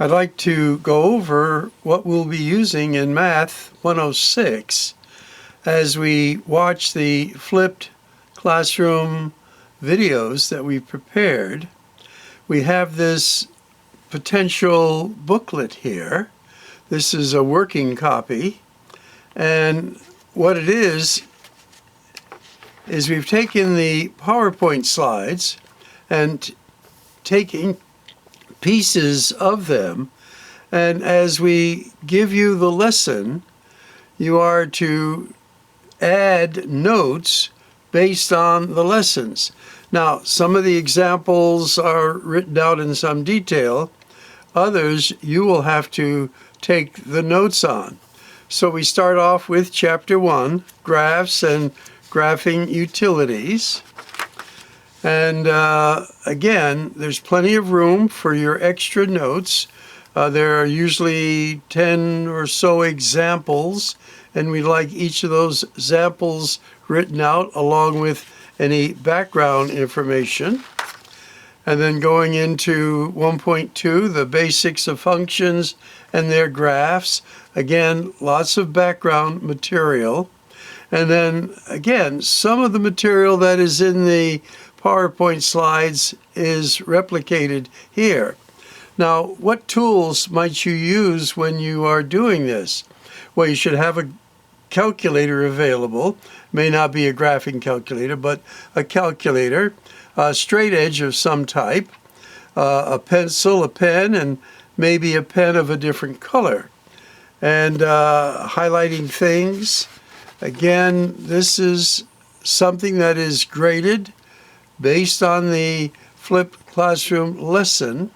I'd like to go over what we'll be using in Math 106 as we watch the flipped classroom videos that we've prepared. We have this potential booklet here. This is a working copy, and what it is we've taken the PowerPoint slides and taking pieces of them, and as we give you the lesson, you are to add notes based on the lessons. Now, some of the examples are written out in some detail. Others you will have to take the notes on. So we start off with Chapter 1, Graphs and Graphing Utilities. And again, there's plenty of room for your extra notes. There are usually 10 or so examples, and we'd like each of those examples written out along with any background information. And then going into 1.2, the basics of functions and their graphs. Again, lots of background material. And then again, some of the material that is in the PowerPoint slides is replicated here. Now, what tools might you use when you are doing this? Well, you should have a calculator available. May not be a graphing calculator, but a calculator, a straight edge of some type, a pencil, a pen, and maybe a pen of a different color. And highlighting things. Again, this is something that is graded based on the flipped classroom lesson.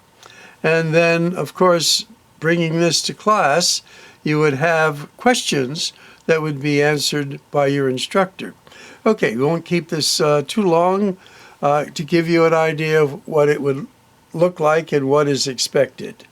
And then, of course, bringing this to class, you would have questions that would be answered by your instructor. Okay, we won't keep this too long to give you an idea of what it would look like and what is expected.